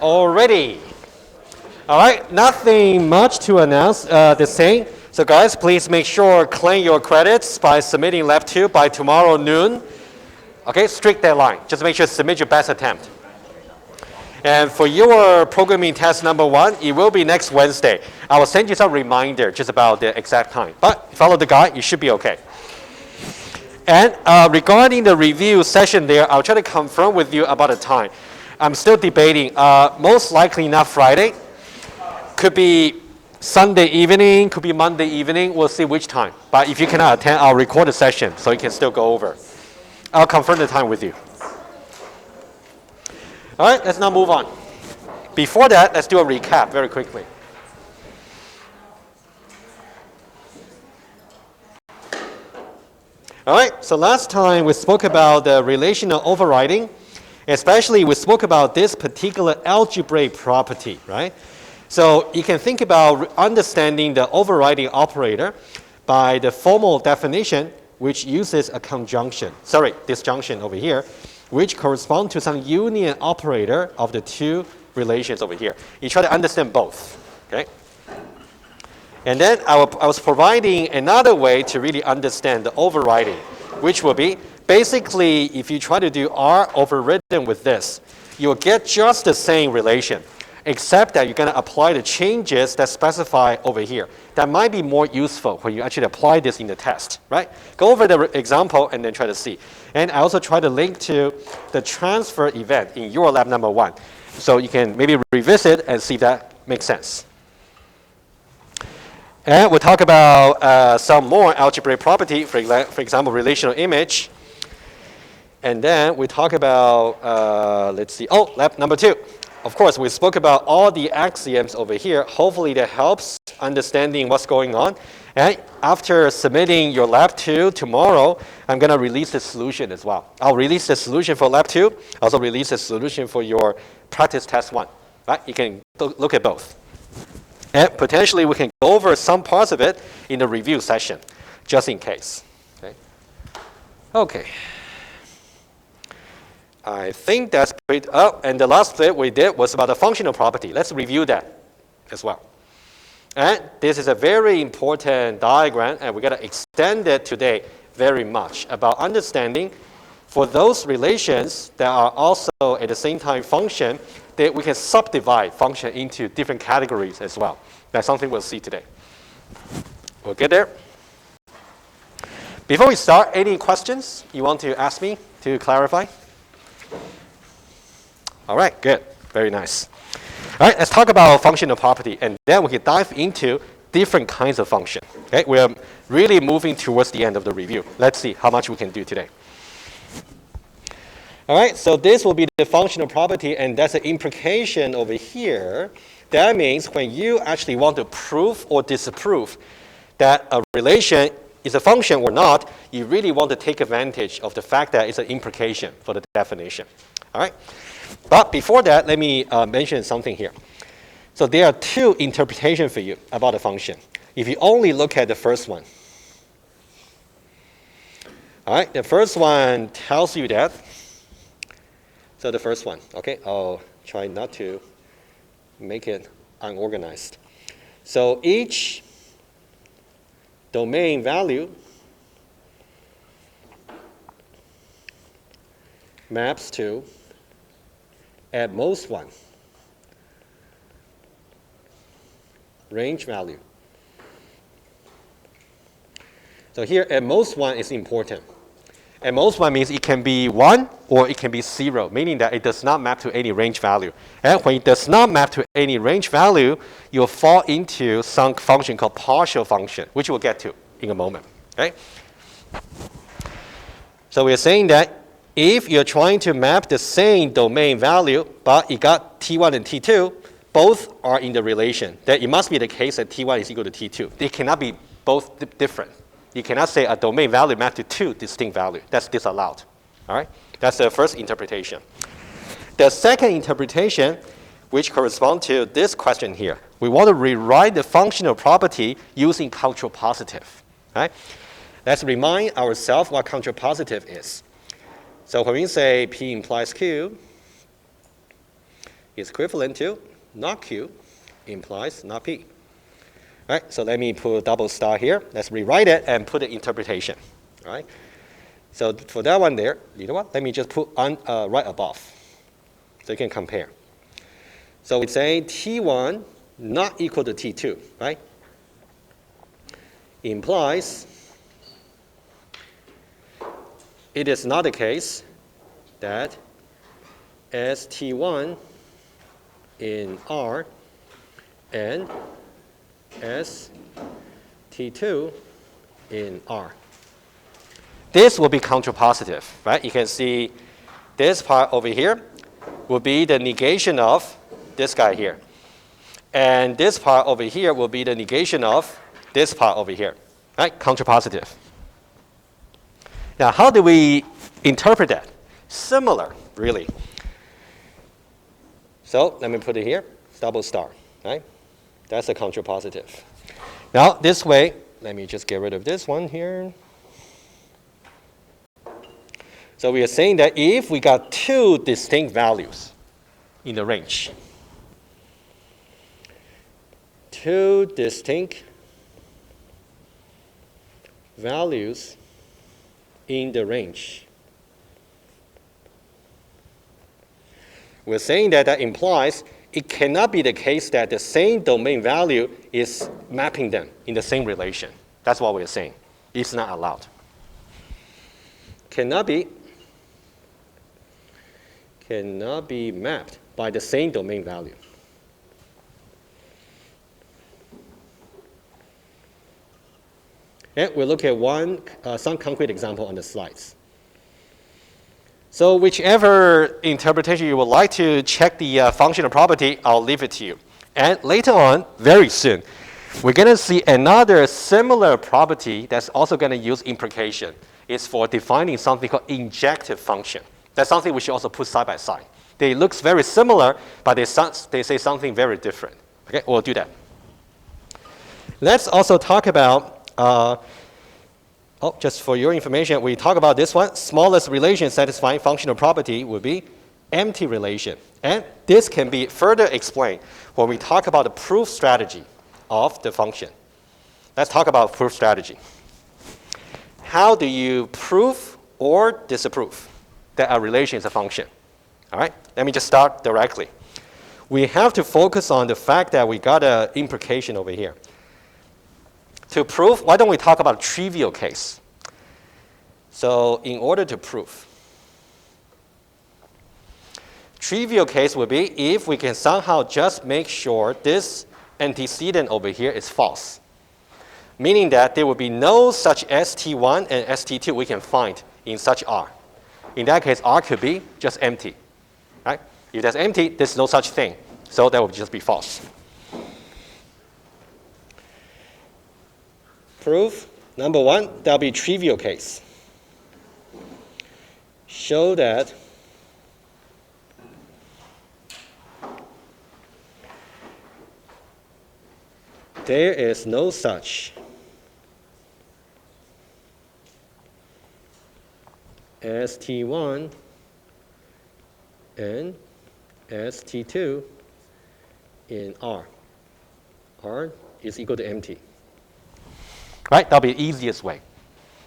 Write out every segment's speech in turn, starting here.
already. All right, nothing much to announce the same. So guys, please make sure claim your credits by submitting Lab 2 by tomorrow noon. Okay, strict deadline. Just make sure to submit your best attempt. And for your programming test number 1, it will be next Wednesday. I will send you some reminder just about the exact time. But follow the guide, you should be okay. And regarding the review session there, I'll try to confirm with you about the time. I'm still debating, most likely not Friday. Could be Sunday evening, could be Monday evening. We'll see which time. But if you cannot attend, I'll record the session so you can still go over. I'll confirm the time with you. All right, let's now move on. Before that, let's do a recap very quickly. All right, so last time we spoke about the relational overriding. Especially we spoke about this particular algebraic property, right? So you can think about understanding the overriding operator by the formal definition, which uses a conjunction, disjunction over here, which corresponds to some union operator of the two relations over here. You try to understand both, okay? And then I was providing another way to really understand the overriding, which will be basically if you try to do R overridden with this, you'll get just the same relation, except that you're going to apply the changes that specify over here. That might be more useful when you actually apply this in the test, right? Go over the example and then try to see. And I also try to link to the transfer event in your lab number 1. So you can maybe revisit and see if that makes sense. And we'll talk about some more algebraic property, for example, relational image. And then we talk about, let's see, lab number 2. Of course, we spoke about all the axioms over here. Hopefully that helps understanding what's going on. And after submitting your lab 2 tomorrow, I'm going to release the solution as well. I'll release the solution for lab 2, also release the solution for your practice test 1. Right? You can look at both. And potentially we can go over some parts of it in the review session, just in case. Okay. I think that's pretty, and the last bit we did was about the functional property. Let's review that as well. And this is a very important diagram, and we're going to extend it today very much about understanding for those relations that are also at the same time function, that we can subdivide function into different categories as well. That's something we'll see today. We'll get there. Before we start, any questions you want to ask me to clarify? All right, good. Very nice. All right, let's talk about functional property, and then we can dive into different kinds of function. Okay, we are really moving towards the end of the review. Let's see how much we can do today. All right, so this will be the functional property, and that's an implication over here. That means when you actually want to prove or disprove that a relation is a function or not, you really want to take advantage of the fact that it's an implication for the definition. All right? But before that, let me mention something here. So there are two interpretations for you about a function. If you only look at the first one. All right, the first one tells you that. So the first one, okay, I'll try not to make it unorganized. So each domain value maps to at most one range value. So here at most one is important. At most one means it can be 1 or it can be 0, meaning that it does not map to any range value. And when it does not map to any range value, you'll fall into some function called partial function, which we'll get to in a moment. Okay? So we're saying that if you're trying to map the same domain value, but you got T1 and T2, both are in the relation, then it must be the case that T1 is equal to T2. They cannot be both different. You cannot say a domain value mapped to two distinct values. That's disallowed. All right? That's the first interpretation. The second interpretation, which corresponds to this question here, we want to rewrite the functional property using contrapositive. Right? Let's remind ourselves what contrapositive is. So when we say P implies Q, is equivalent to not Q implies not P. All right, so let me put a double star here. Let's rewrite it and put the interpretation. All right. So for that one there, you know what? Let me just put right above so you can compare. So we say T1 not equal to T2, right? Implies it is not the case that ST1 in R and ST2 in R. This will be contrapositive, right? You can see this part over here will be the negation of this guy here. And this part over here will be the negation of this part over here, right? Contrapositive. Now, how do we interpret that? Similar, really. So let me put it here, double star, right? That's a contrapositive. Now, this way, let me just get rid of this one here. So we are saying that if we got two distinct values in the range, two distinct values in the range, we're saying that that implies it cannot be the case that the same domain value is mapping them in the same relation. That's what we're saying. It's not allowed. Cannot be mapped by the same domain value. And we'll look at some concrete example on the slides. So whichever interpretation you would like to check the functional property, I'll leave it to you. And later on, very soon, we're going to see another similar property that's also going to use implication. It's for defining something called injective function. That's something we should also put side by side. They look very similar, but they say something very different. Okay, we'll do that. Let's also talk about just for your information, we talk about this one. Smallest relation satisfying functional property would be empty relation. And this can be further explained when we talk about the proof strategy of the function. Let's talk about proof strategy. How do you prove or disapprove that a relation is a function? All right, let me just start directly. We have to focus on the fact that we got an implication over here. To prove, why don't we talk about a trivial case? So in order to prove, trivial case would be if we can somehow just make sure this antecedent over here is false, meaning that there will be no such ST1 and ST2 we can find in such R. In that case, R could be just empty. Right? If that's empty, there's no such thing. So that would just be false. Proof number one, that'll be trivial case. Show that there is no such ST1 and ST2 in R. R is equal to empty. Right? That'll be the easiest way.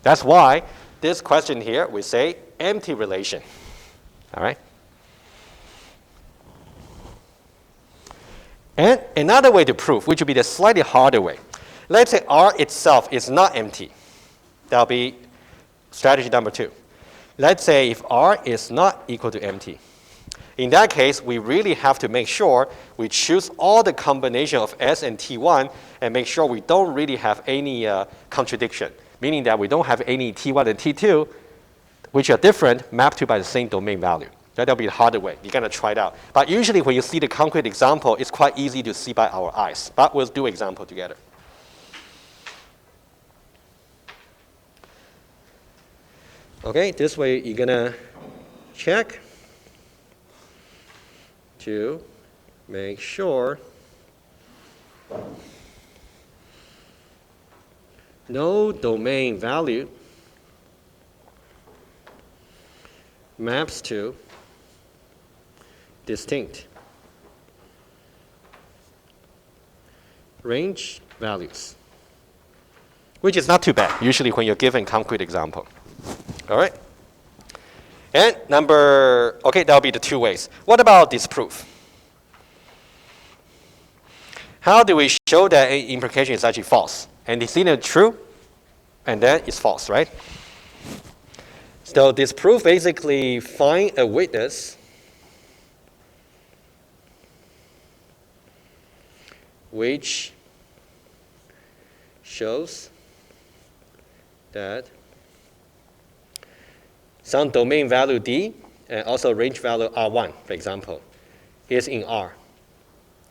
That's why this question here, we say empty relation. All right? And another way to prove, which would be the slightly harder way. Let's say R itself is not empty. That'll be strategy number two. Let's say if R is not equal to empty. In that case, we really have to make sure we choose all the combination of S and T1 and make sure we don't really have any contradiction, meaning that we don't have any T1 and T2, which are different, mapped to by the same domain value. That'll be the harder way. You're going to try it out. But usually when you see the concrete example, it's quite easy to see by our eyes. But we'll do example together. Okay, this way you're going to check to make sure no domain value maps to distinct range values, which is not too bad, usually when you're given concrete example. All right? And okay, that'll be the two ways. What about disproof? How do we show that an implication is actually false? Antecedent true, and then it's false, right? So disproof basically find a witness which shows that some domain value D and also range value R1, for example, is in R.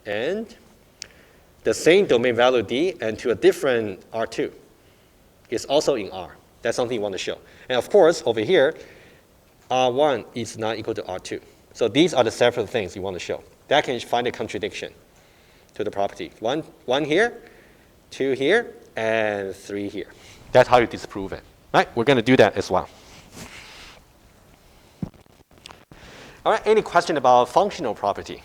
And the same domain value D and to a different R2 is also in R. That's something you want to show. And of course, over here, R1 is not equal to R2. So these are the separate things you want to show. That can find a contradiction to the property. One here, 2 here, and 3 here. That's how you disprove it. Right? We're going to do that as well. All right, any question about functional property?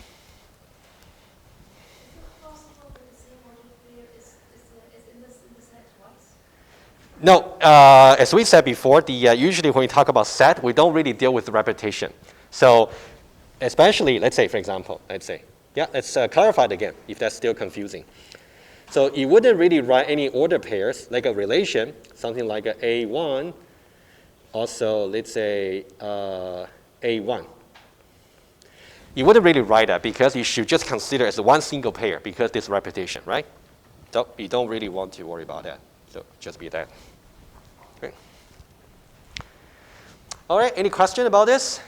No, as we said before, usually when we talk about set, we don't really deal with repetition. So especially, let's say, for example, let's clarify it again if that's still confusing. So you wouldn't really write any order pairs like a relation, something like a A1, also let's say A1. You wouldn't really write that because you should just consider it as one single pair because there's repetition, right? So you don't really want to worry about that. So just be that. Okay. All right, any question about this?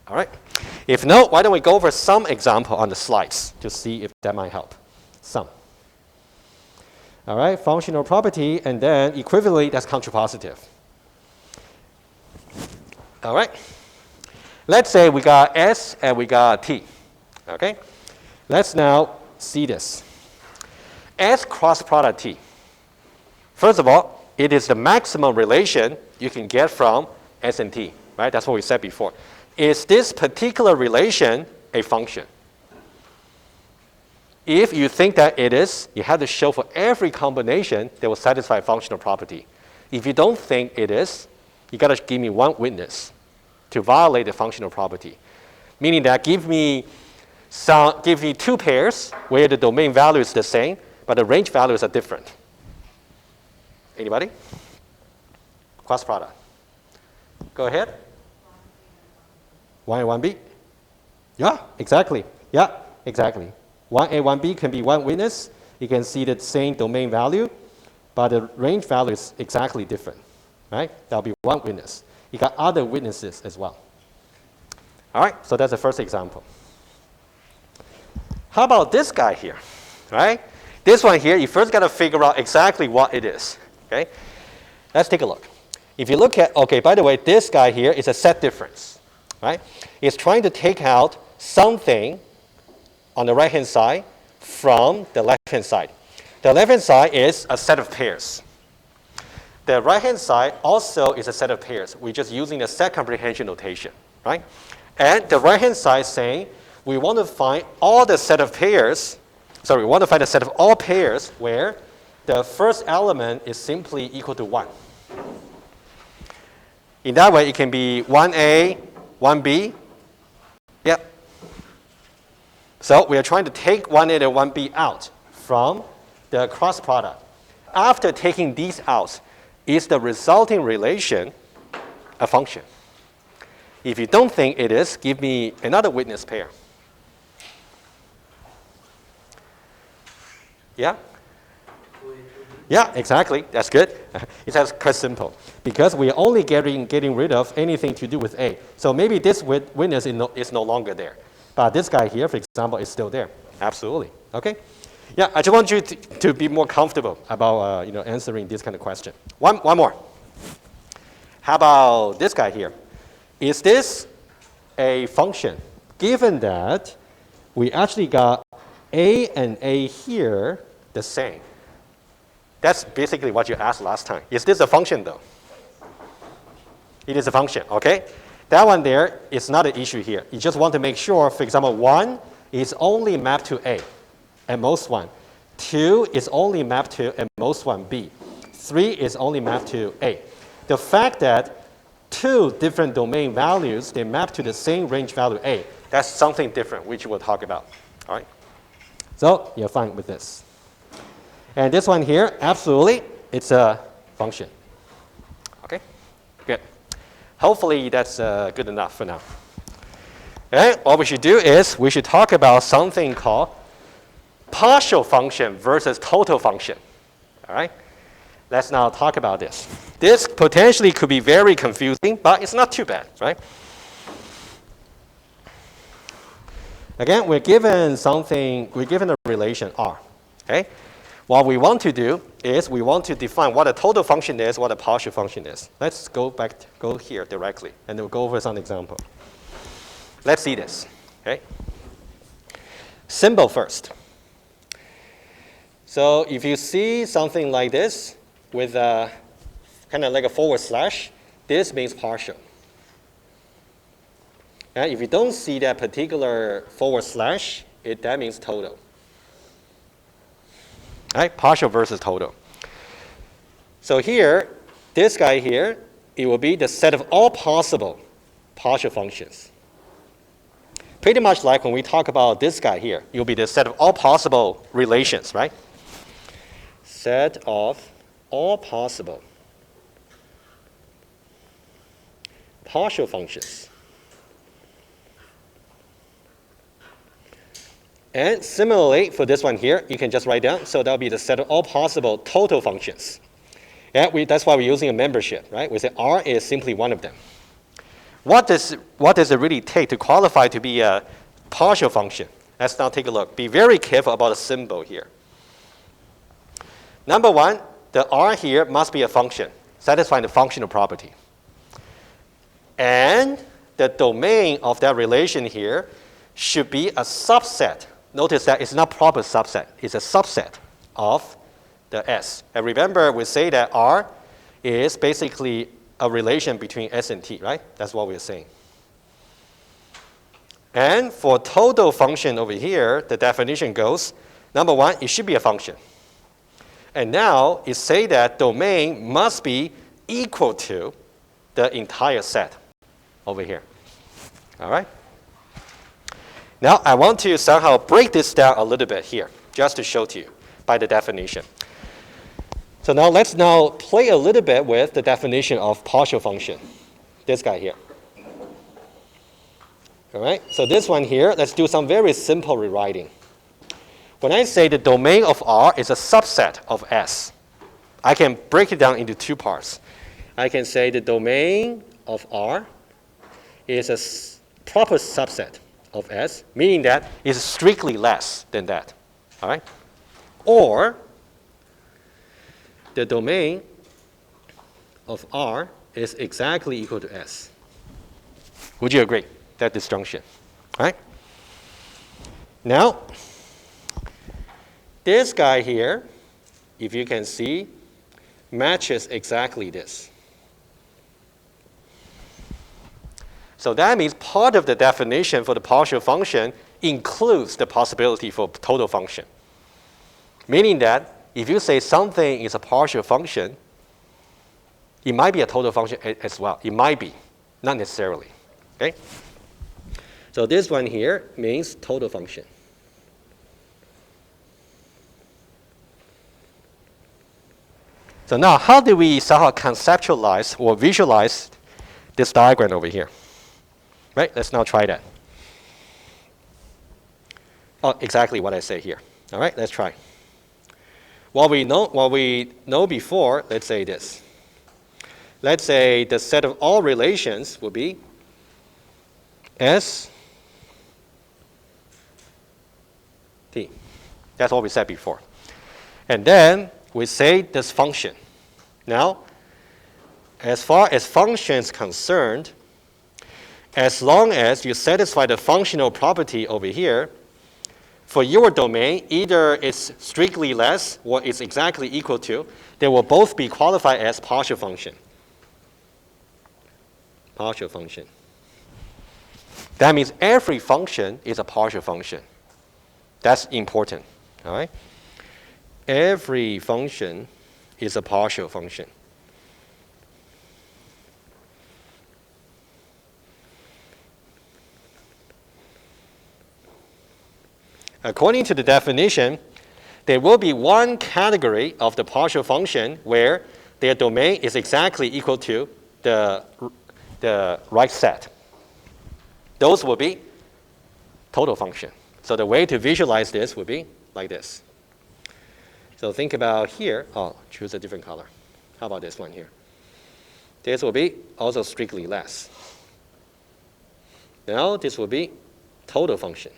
All right. If no, why don't we go over some example on the slides to see if that might help. Some. All right, functional property, and then equivalently, that's contrapositive. All right. Let's say we got S and we got T. Okay. Let's now see this. S cross product T. First of all, it is the maximum relation you can get from S and T, right? That's what we said before. Is this particular relation a function? If you think that it is, you have to show for every combination that will satisfy functional property. If you don't think it is, you got to give me one witness to violate the functional property. Meaning that give me 2 pairs where the domain value is the same, but the range values are different. Anybody? Cross product. Go ahead. 1A, 1B. Yeah, exactly. Yeah, exactly. 1A, 1B can be one witness. You can see the same domain value, but the range value is exactly different. Right? That'll be one witness. You got other witnesses as well. All right, so that's the first example. How about this guy here? Right? This one here, you first got to figure out exactly what it is. Okay? Let's take a look. If you look at, okay, by the way, this guy here is a set difference. Right? It's trying to take out something on the right-hand side from the left-hand side. The left-hand side is a set of pairs. The right-hand side also is a set of pairs. We're just using the set comprehension notation, right? And the right-hand side saying we want to find all the set of pairs, we want to find a set of all pairs where the first element is simply equal to 1. In that way, it can be 1A, 1B. Yep. So we are trying to take 1A and 1B out from the cross product. After taking these out, is the resulting relation a function? If you don't think it is, give me another witness pair. Yeah? Yeah, exactly. That's good. It's quite simple. Because we're only getting rid of anything to do with A. So maybe this witness is no longer there. But this guy here, for example, is still there. Absolutely. Okay? Yeah, I just want you to be more comfortable about answering this kind of question. One more. How about this guy here? Is this a function? Given that we actually got A and A here the same. That's basically what you asked last time. Is this a function though? It is a function, okay? That one there is not an issue here. You just want to make sure, for example, 1 is only mapped to A. At most 1. 2 is only mapped to at most one B. 3 is only mapped to A. The fact that 2 different domain values, they map to the same range value A, that's something different, which we'll talk about. All right? So you're fine with this. And this one here, absolutely, it's a function. Okay? Good. Hopefully that's good enough for now. Okay? What we should do is we should talk about something called partial function versus total function. All right? Let's now talk about this. This potentially could be very confusing, but it's not too bad, right? Again, we're given a relation R. Okay? What we want to do is we want to define what a total function is, what a partial function is. Let's go here directly, and we'll go over some example. Let's see this. Okay? Symbol first. So if you see something like this with kind of like a forward slash, this means partial. And if you don't see that particular forward slash, that means total. Right? Partial versus total. So here, this guy here, it will be the set of all possible partial functions. Pretty much like when we talk about this guy here, it will be the set of all possible relations, right? Set of all possible partial functions. And similarly, for this one here, you can just write down, so that'll be the set of all possible total functions. And that's why we're using a membership, right? We say R is simply one of them. What does it really take to qualify to be a partial function? Let's now take a look. Be very careful about the symbol here. Number one, the R here must be a function, satisfying the functional property. And the domain of that relation here should be a subset. Notice that it's not proper subset. It's a subset of the S. And remember, we say that R is basically a relation between S and T, right? That's what we're saying. And for total function over here, the definition goes, number one, it should be a function. And now it say that domain must be equal to the entire set over here. All right? Now, I want to somehow break this down a little bit here, just to show to you by the definition. So now let's now play a little bit with the definition of partial function. This guy here. All right, so this one here, let's do some very simple rewriting. When I say the domain of R is a subset of S, I can break it down into two parts. I can say the domain of R is a proper subset of S, meaning that it's strictly less than that. All right? Or the domain of R is exactly equal to S. Would you agree, that disjunction? All right? Now, this guy here, if you can see, matches exactly this. So that means part of the definition for the partial function includes the possibility for total function. Meaning that if you say something is a partial function, it might be a total function as well. It might be, not necessarily. Okay? So this one here means total function. So now, how do we somehow conceptualize or visualize this diagram over here? Right? Let's now try that. Oh, exactly what I say here. All right, let's try. What we know before, let's say this. Let's say the set of all relations will be S T. That's what we said before. And then we say this function. Now, as far as function is concerned, as long as you satisfy the functional property over here, for your domain, either it's strictly less or it's exactly equal to, they will both be qualified as partial function. Partial function. That means every function is a partial function. That's important, all right? every function is a partial function. According to the definition, there will be one category of the partial function where their domain is exactly equal to the right set. Those will be total function. So the way to visualize this would be like this. So think about here. Oh, choose a different color. How about this one here? This will be also strictly less. Now this will be total function.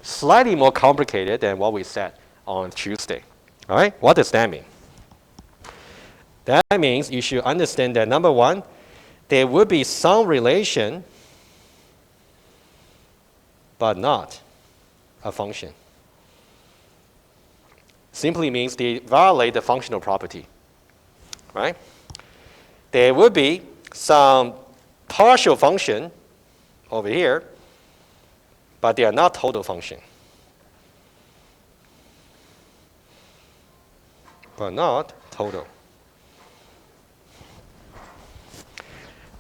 Slightly more complicated than what we said on Tuesday. All right, what does that mean? That means you should understand that number one, there will be some relation, but not a function. Simply means they violate the functional property, right? There will be some partial function over here, but they are not total function. But not total.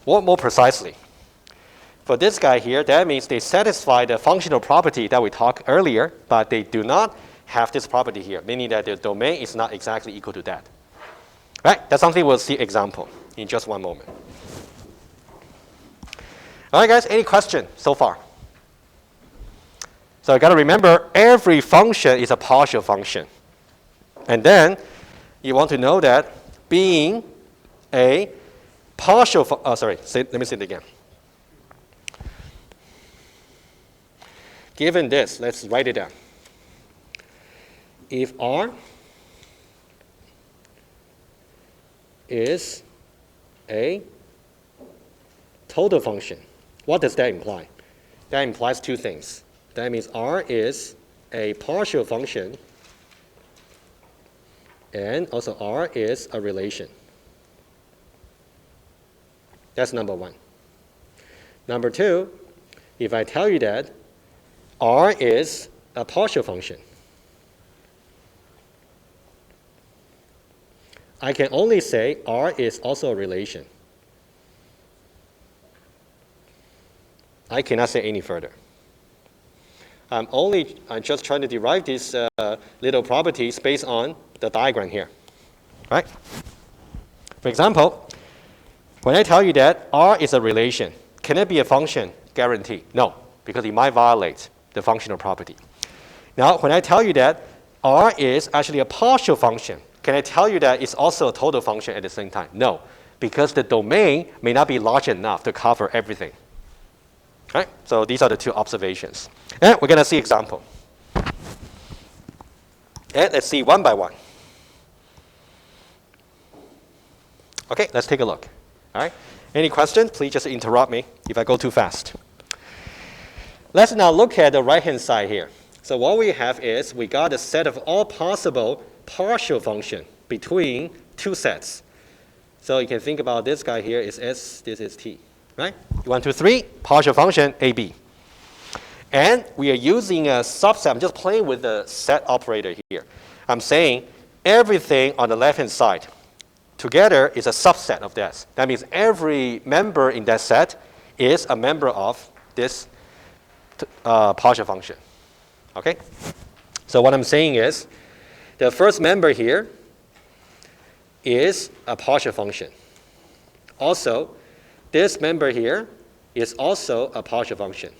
What more precisely? For this guy here, that means they satisfy the functional property that we talked earlier, but they do not have this property here, meaning that the domain is not exactly equal to that. Right? That's something we'll see example in just one moment. All right, guys, any question so far? So you got to remember, every function is a partial function. And then you want to know that being a partial, let me say it again. Given this, let's write it down. If R is a total function, what does that imply? That implies two things. That means R is a partial function, and also R is a relation. That's number one. Number two, if I tell you that R is a partial function, I can only say R is also a relation. I cannot say any further. I'm just trying to derive these little properties based on the diagram here, right? For example, when I tell you that R is a relation, can it be a function? Guarantee. No, because it might violate the functional property. Now, when I tell you that R is actually a partial function, can I tell you that it's also a total function at the same time? No, because the domain may not be large enough to cover everything. Right? So these are the two observations. And we're going to see example. And let's see one by one. Okay, let's take a look. All right. Any questions? Please just interrupt me if I go too fast. Let's now look at the right-hand side here. So what we have is we got a set of all possible partial function between two sets. So you can think about this guy here is S, this is T. Right? 1, 2, 3, partial function AB. And we are using a subset. I'm just playing with the set operator here. I'm saying everything on the left-hand side together is a subset of that. That means every member in that set is a member of this partial function. Okay? So what I'm saying is the first member here is a partial function. Also, this member here is also a partial function.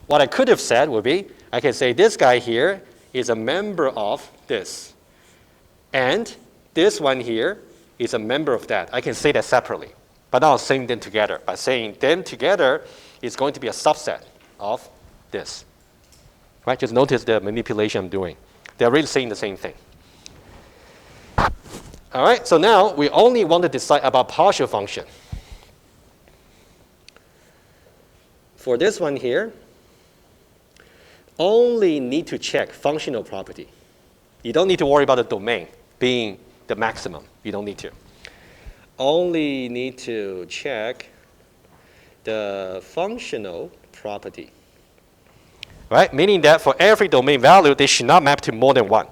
What I could have said would be, I can say this guy here is a member of this. And this one here is a member of that. I can say that separately. But now I'm saying them together. By saying them together is going to be a subset of this. Right? Just notice the manipulation I'm doing. They're really saying the same thing. All right, so now we only want to decide about partial function. For this one here, only need to check functional property. You don't need to worry about the domain being the maximum. You don't need to. Only need to check the functional property. right? Meaning that for every domain value, they should not map to more than 1.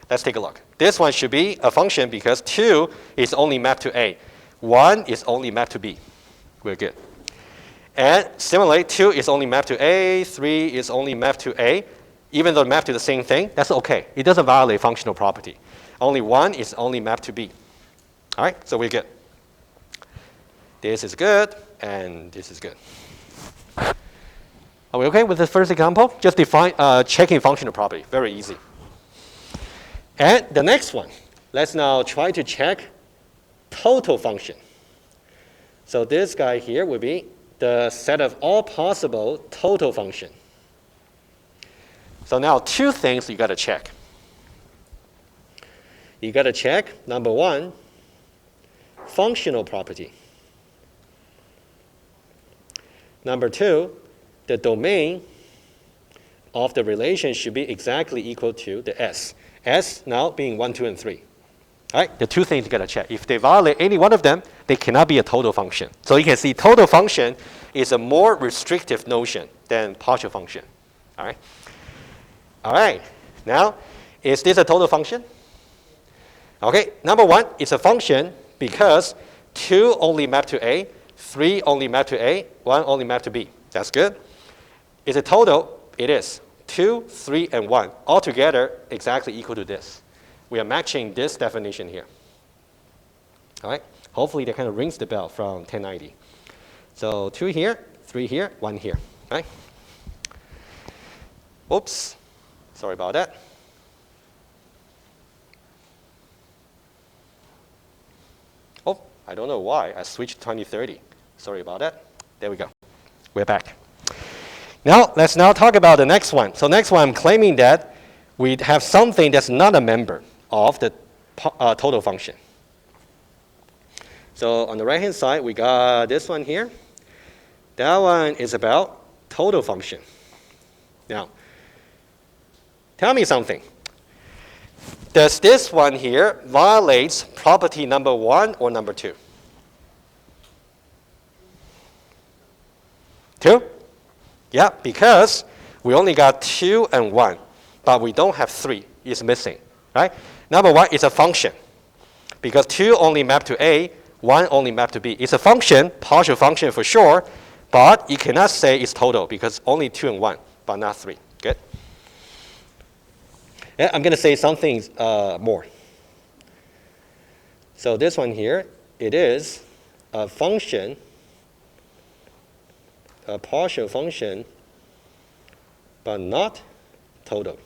Let's take a look. This one should be a function because 2 is only mapped to A. 1 is only mapped to B. We're good. And similarly, 2 is only mapped to A, 3 is only mapped to A. Even though mapped to the same thing, that's okay. It doesn't violate functional property. Only 1 is only mapped to B. All right, so we're good. This is good, and this is good. Are we okay with the first example? Just define checking functional property. Very easy. And the next one, let's now try to check total function. So this guy here will be the set of all possible total function. So now 2 things you got to check. You got to check, number 1, functional property. Number 2, the domain of the relation should be exactly equal to the S. S now being 1, 2, and 3. All right, the 2 things you got to check. If they violate any one of them, they cannot be a total function. So you can see total function is a more restrictive notion than partial function. All right. All right. Now, is this a total function? Okay. Number 1, it's a function because 2 only map to A, 3 only map to A, 1 only map to B. That's good. Is it total? It is. 2, 3, and 1 altogether exactly equal to this. We are matching this definition here. All right. Hopefully that kind of rings the bell from 1090. So 2 here, 3 here, 1 here. All right. Oops. Sorry about that. Oh, I don't know why. I switched 2030. Sorry about that. There we go. We're back. Now, let's now talk about the next one. So next one, I'm claiming that we have something that's not a member of the total function. So on the right-hand side, we got this one here. That one is about total function. Now, tell me something. Does this one here violates property number 1 or number 2? 2? Yeah, because we only got 2 and 1, but we don't have 3. It's missing, right? Number 1 is a function because 2 only map to A, 1 only map to B. It's a function, partial function for sure, but you cannot say it's total because only 2 and 1, but not 3. Good? And I'm going to say something more. So this one here, it is a function, a partial function, but not total.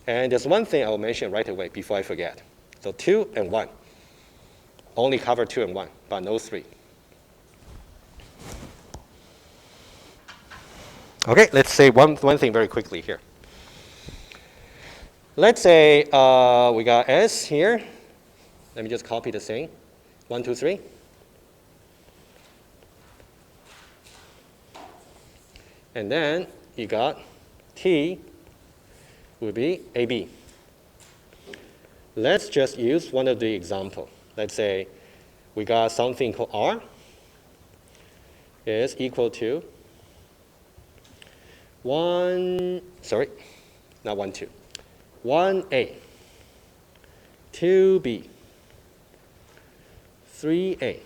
And there's one thing I will mention right away before I forget. So 2 and 1. Only cover 2 and 1, but no 3. Okay, let's say one thing very quickly here. Let's say we got S here. Let me just copy the same. 1, 2, 3. And then you got T will be AB. Let's just use one of the example. Let's say we got something called R is equal to 1, sorry, not 1, 2. 1A, 2B, 3A.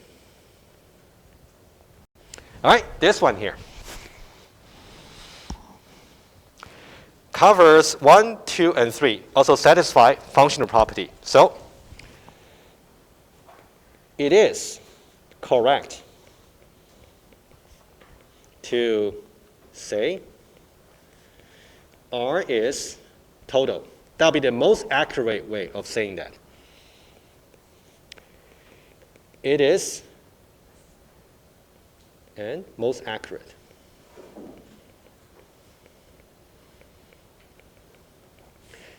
All right, this one here covers 1, 2, and 3, also satisfy functional property. So it is correct to say R is total. That'll be the most accurate way of saying that. It is and most accurate.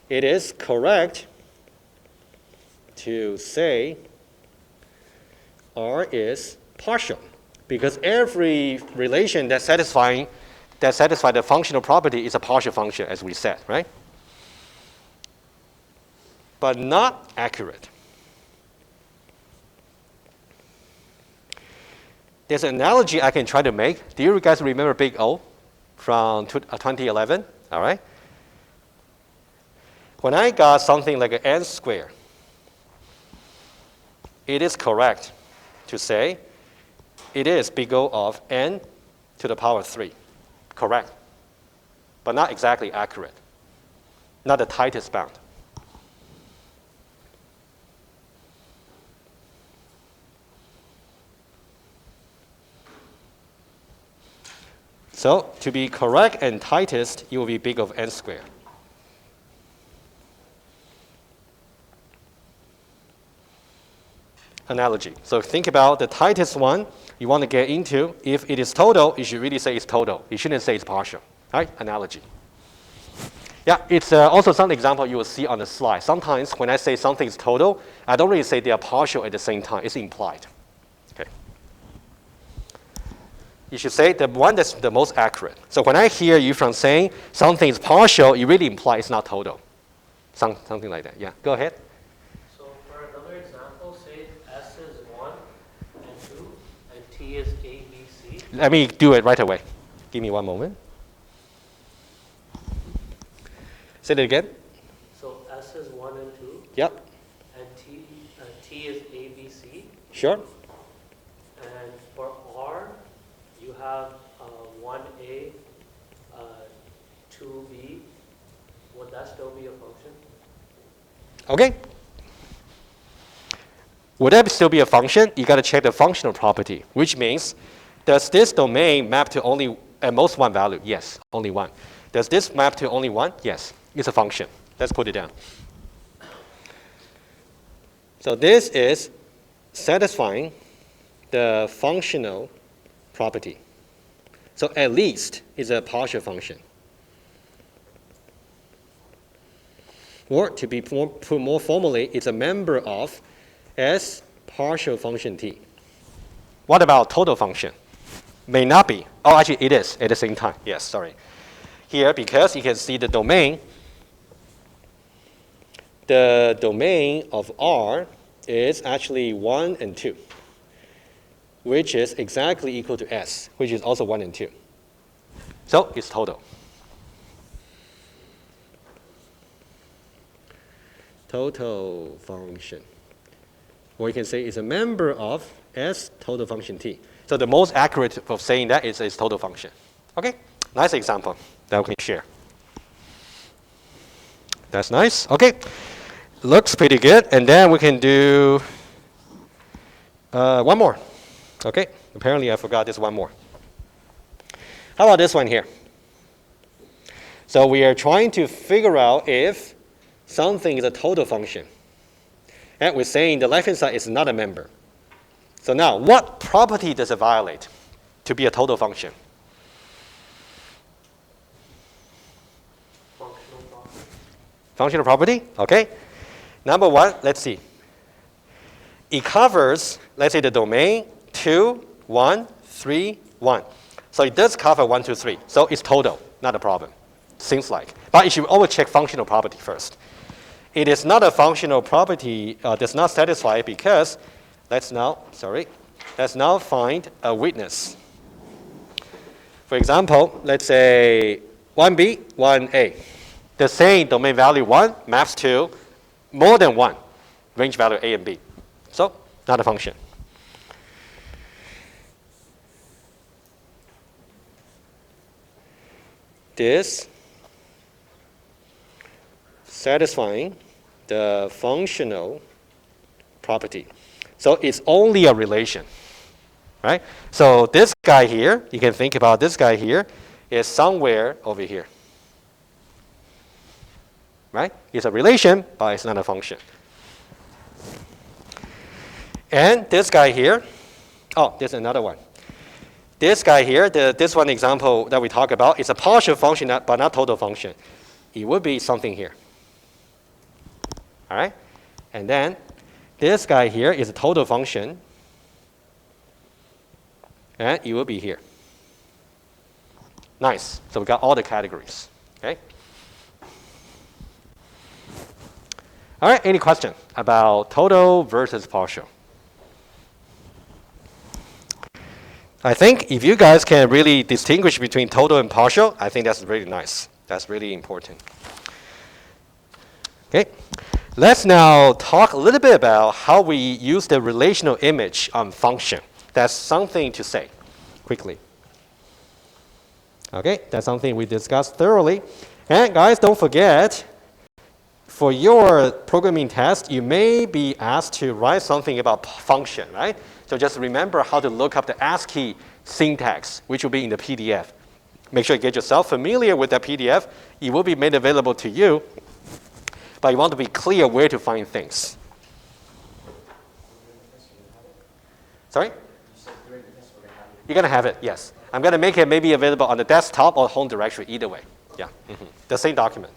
It is correct to say R is partial because every relation that satisfies the functional property is a partial function, as we said, right? But not accurate. there's an analogy I can try to make. Do you guys remember big O from 2011? All right. When I got something like an n squared, it is correct to say it is big O of n to the power 3. Correct. But not exactly accurate. Not the tightest bound. So to be correct and tightest, it will be big O of n squared. Analogy. So think about the tightest one you want to get into. If it is total, you should really say it's total. You shouldn't say it's partial. Right? Analogy. Yeah, it's also some example you will see on the slide. Sometimes when I say something is total, I don't really say they are partial at the same time. It's implied. Okay. You should say the one that's the most accurate. So when I hear you from saying something is partial, you really imply it's not total. Something like that. Yeah, go ahead. So for another example, say S is 1 and 2, and T is A, B, C. Let me do it right away. Give me one moment. Say it again. So S is 1 and 2. Yep. And T is A, B, C. Sure. And for R, you have 1A, 2B. Would that still be a function? Okay. Would that still be a function? You got to check the functional property, which means, does this domain map to only at most one value? Yes, only one. Does this map to only one? Yes, it's a function. Let's put it down. So this is satisfying the functional property. So at least it's a partial function. Or to be put more formally, it's a member of S partial function T. What about total function? May not be. Oh, actually it is at the same time. Yes, sorry. Here, because you can see the domain of R is actually 1 and 2, which is exactly equal to S, which is also 1 and 2. So it's total. Total function. Or you can say it's a member of S total function T. So the most accurate of saying that is total function. Okay, nice example that we can share. That's nice. Okay, looks pretty good. And then we can do one more. Okay, apparently I forgot this one more. How about this one here? So we are trying to figure out if something is a total function. And we're saying the left-hand side is not a member. So now, what property does it violate to be a total function? Functional property. Functional property? Okay. Number one, let's see. It covers, let's say, the domain 2, 1, 3, 1. So it does cover 1, 2, 3. So it's total, not a problem. Seems like. But you should always check functional property first. It is not a functional property, does not satisfy because, let's now find a witness. For example, let's say 1B, 1A. The same domain value 1 maps to more than 1 range value A and B. So, not a function. This satisfying the functional property. So it's only a relation, right? So this guy here, you can think about this guy here, is somewhere over here, right? It's a relation, but it's not a function. And this guy here, oh, there's another one. This guy here, this one example that we talk about, is a partial function, but not total function. It would be something here. All right? And then this guy here is a total function, and it will be here. Nice. So we got all the categories. Okay? All right, any question about total versus partial? I think if you guys can really distinguish between total and partial, I think that's really nice. That's really important. Okay, let's now talk a little bit about how we use the relational image on function. That's something to say quickly. Okay, that's something we discussed thoroughly. And guys, don't forget, for your programming test, you may be asked to write something about function, right? So just remember how to look up the ASCII syntax, which will be in the PDF. Make sure you get yourself familiar with that PDF. It will be made available to you, but you want to be clear where to find things. Sorry? You're going to have it, yes. I'm going to make it maybe available on the desktop or home directory, either way. Yeah, the same document.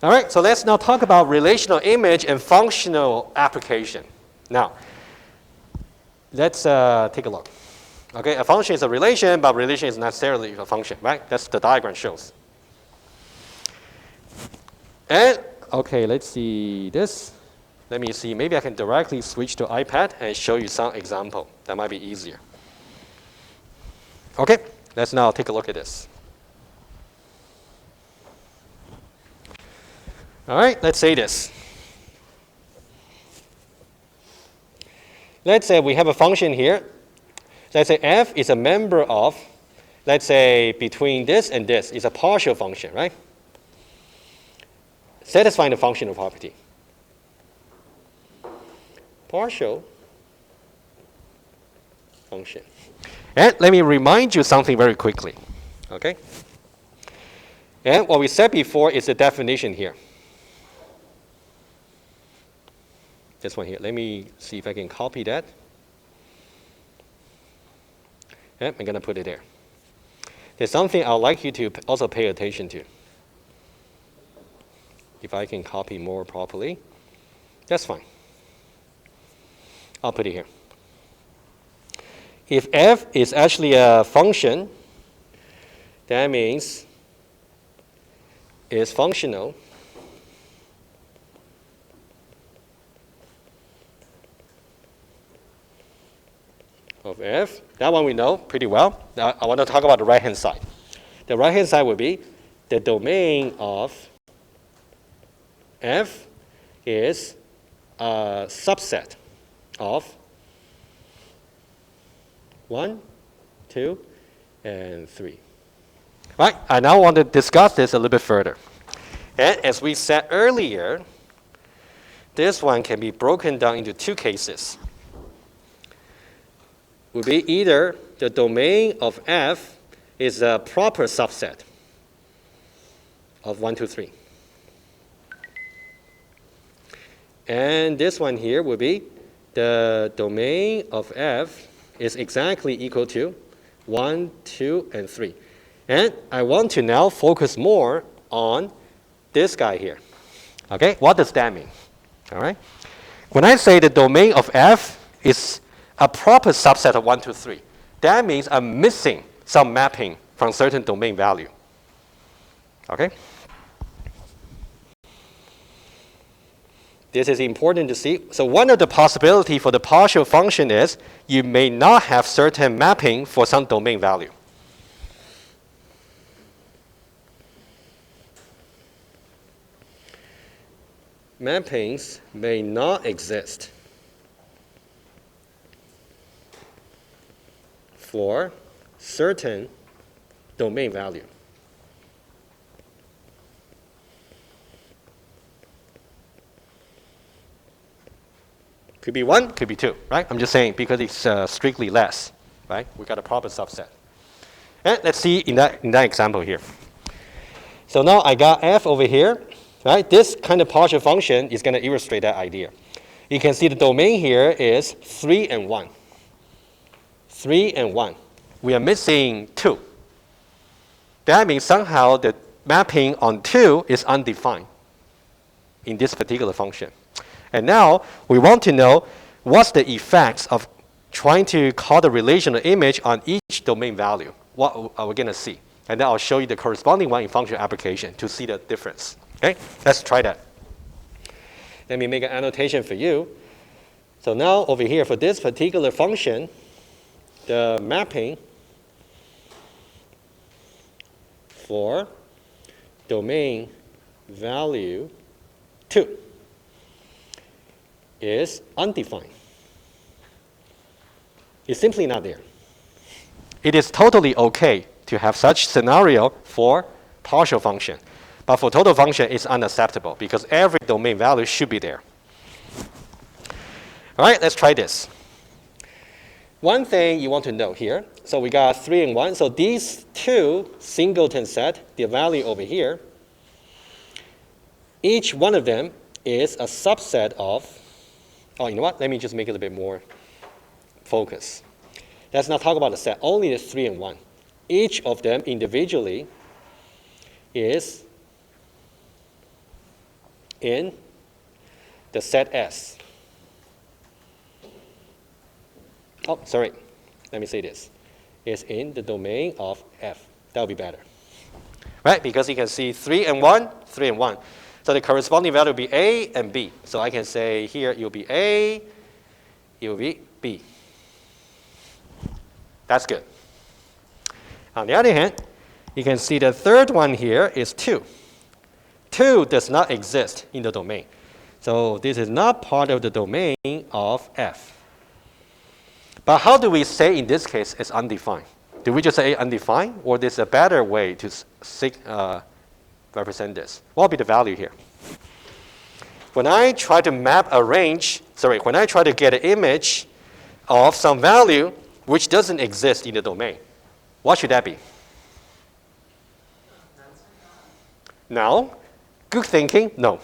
All right, so let's now talk about relational image and functional application. Now, let's take a look. Okay, a function is a relation, but relation is not necessarily a function, right? That's the diagram shows. And, okay, let's see this. Let me see, maybe I can directly switch to iPad and show you some example. That might be easier. Okay, let's now take a look at this. All right, let's say this. Let's say we have a function here. Let's say f is a member of, let's say between this and this is a partial function, right? Satisfying the functional property. Partial function. And let me remind you something very quickly, okay? And what we said before is the definition here. This one here. Let me see if I can copy that. And I'm going to put it there. There's something I'd like you to also pay attention to. If I can copy more properly, that's fine. I'll put it here. If f is actually a function, that means it's functional of f. That one we know pretty well. Now I want to talk about the right-hand side. The right-hand side would be the domain of f is a subset of 1, 2, and 3. Right, I now want to discuss this a little bit further. And as we said earlier, this one can be broken down into two cases. Would be either the domain of f is a proper subset of 1, 2, 3. And this one here would be the domain of f is exactly equal to 1, 2, and 3. And I want to now focus more on this guy here. Okay, what does that mean? All right. When I say the domain of f is a proper subset of 1, 2, 3, that means I'm missing some mapping from certain domain value. Okay? This is important to see. So one of the possibilities for the partial function is you may not have certain mapping for some domain value. Mappings may not exist for certain domain value. Could be 1, could be 2, right? I'm just saying because it's strictly less, right? We got a proper subset. And let's see in that example here. So now I got f over here, right? This kind of partial function is going to illustrate that idea. You can see the domain here is 3 and 1. 3 and 1. We are missing 2. That means somehow the mapping on 2 is undefined in this particular function. And now we want to know what's the effects of trying to call the relational image on each domain value. What are we going to see? And then I'll show you the corresponding one in function application to see the difference. Okay, let's try that. Let me make an annotation for you. So now over here for this particular function, the mapping for domain value 2 is undefined. It's simply not there. It is totally okay to have such scenario for partial function. But for total function, it's unacceptable because every domain value should be there. All right, let's try this. One thing you want to know here, so we got 3 and 1. So these two singleton set, the value over here, each one of them is a subset of, oh, you know what? Let me just make it a little bit more focus. Let's not talk about the set, only the 3 and 1. Each of them individually is in the set S. Oh, sorry. Let me say this. It's in the domain of F. That would be better. Right? Because you can see 3 and 1, 3 and 1. So the corresponding value will be A and B. So I can say here it will be A, it will be B. That's good. On the other hand, you can see the third one here is 2. 2 does not exist in the domain. So this is not part of the domain of F. But how do we say in this case it's undefined? Do we just say undefined, or there's a better way to represent this? What will be the value here? When I try to map a range, when I try to get an image of some value which doesn't exist in the domain, what should that be? No? Good thinking? No.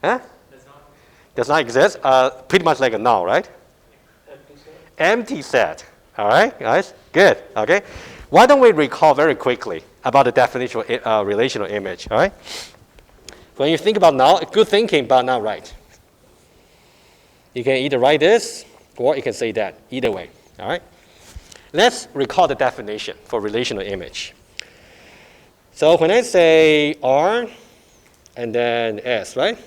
Huh? Does not exist? Pretty much like a null, right? Empty set. All right, guys? Good. Okay. Why don't we recall very quickly about the definition of relational image, all right? When you think about null, good thinking, but not right. You can either write this, or you can say that. Either way, all right? Let's recall the definition for relational image. So when I say R and then S, right?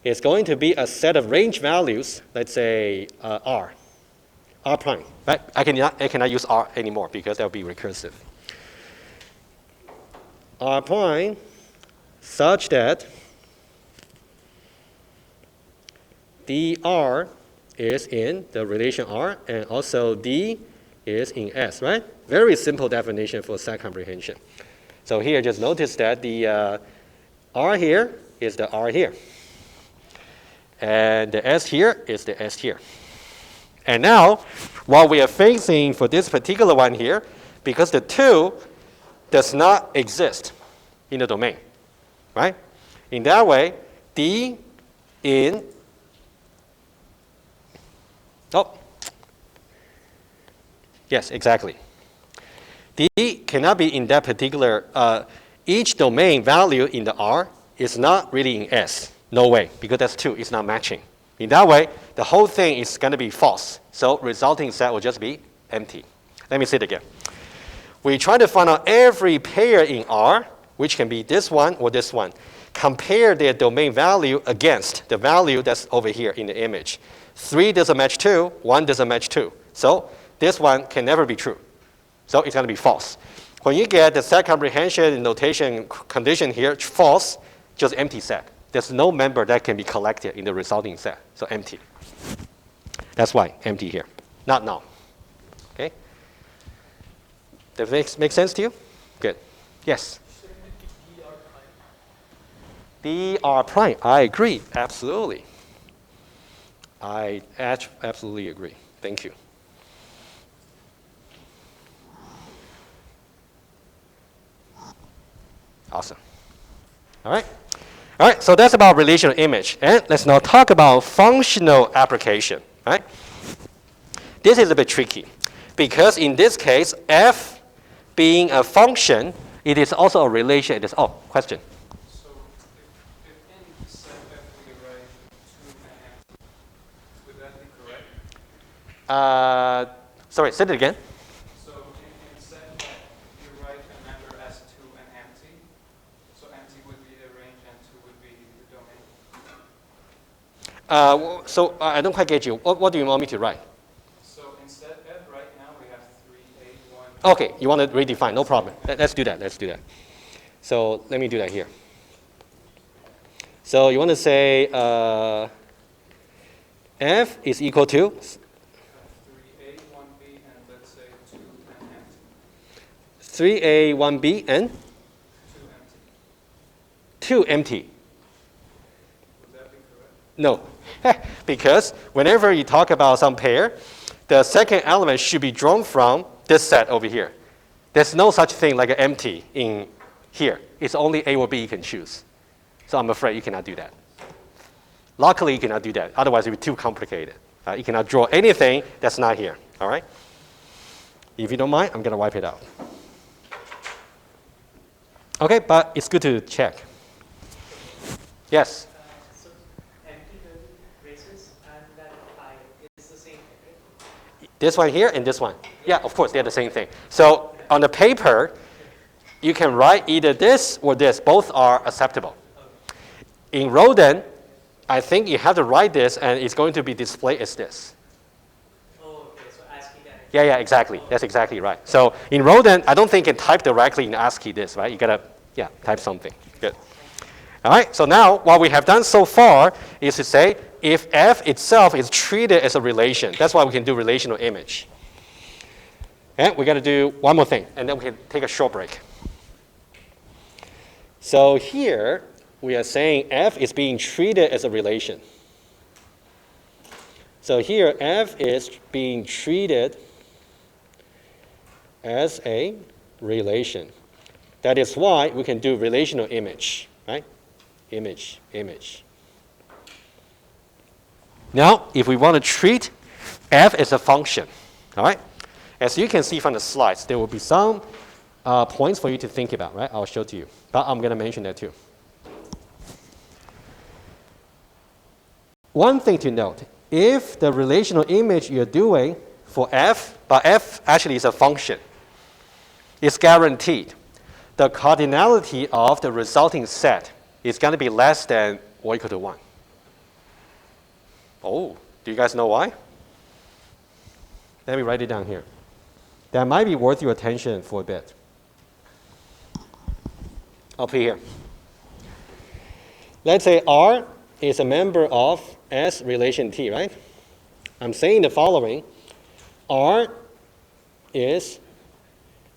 It's going to be a set of range values, let's say R prime, right? I cannot use R anymore because that will be recursive. R prime such that dr is in the relation R and also D is in S, right? Very simple definition for set comprehension. So here, just notice that the R here is the R here. And the S here is the S here. And now, what we are facing for this particular one here, because the 2 does not exist in the domain, right? In that way, D in, yes, exactly. D cannot be in that particular, each domain value in the R is not really in S. No way, because that's 2, it's not matching. In that way, the whole thing is going to be false. So resulting set will just be empty. Let me say it again. We try to find out every pair in R, which can be this one or this one. Compare their domain value against the value that's over here in the image. 3 doesn't match 2, 1 doesn't match 2. So this one can never be true. So it's going to be false. When you get the set comprehension notation condition here, false, just empty set. There's no member that can be collected in the resulting set. So empty. That's why empty here. Not null. Okay? Does that make sense to you? Good. Yes? Shouldn't it be dr prime? dr prime. I agree. Absolutely. I absolutely agree. Thank you. Awesome. All right. All right, so that's about relational image. And let's now talk about functional application, right? This is a bit tricky because in this case, F being a function, it is also a relation. It is, oh, question. So if in set F we write 2 and empty, would that be correct? Sorry, say it again. So in set F, you write a member as 2 and empty. So empty would be the range and 2 would be the So I don't quite get you. What do you want me to write? So instead F right now we have 3A1. Okay, you want to redefine, no problem. Let's do that, let's do that. So let me do that here. So you want to say F is equal to 3A, 1B, and let's say 2 and empty. 3A, 1B, and 2 empty. 2 empty. Would that be correct? No, because whenever you talk about some pair, the second element should be drawn from this set over here. There's no such thing like an empty in here. It's only A or B you can choose. So I'm afraid you cannot do that. Luckily, you cannot do that. Otherwise, it would be too complicated. You cannot draw anything that's not here. All right? If you don't mind, I'm going to wipe it out. Okay, but it's good to check. Yes? So empty braces and that I is the same thing, right? This one here and this one. Yeah, of course, they're the same thing. So on the paper, you can write either this or this. Both are acceptable. In Rodent, I think you have to write this, and it's going to be displayed as this. Oh, okay. So ASCII directly. Yeah, exactly. That's exactly right. So in Rodent, I don't think you can type directly in ASCII this, right? You got to, type something. Good. All right, so now what we have done so far is to say if F itself is treated as a relation, that's why we can do relational image. And we got to do one more thing, and then we can take a short break. So here, we are saying F is being treated as a relation. So here, F is being treated as a relation. That is why we can do relational image, right? Image, image. Now, if we want to treat F as a function, all right? As you can see from the slides, there will be some points for you to think about, right? I'll show to you, but I'm going to mention that too. One thing to note, if the relational image you're doing for F, but F actually is a function, is guaranteed. The cardinality of the resulting set is going to be less than or equal to 1. Oh, do you guys know why? Let me write it down here. That might be worth your attention for a bit. Up here. Let's say R is a member of S relation T, right? I'm saying the following. R is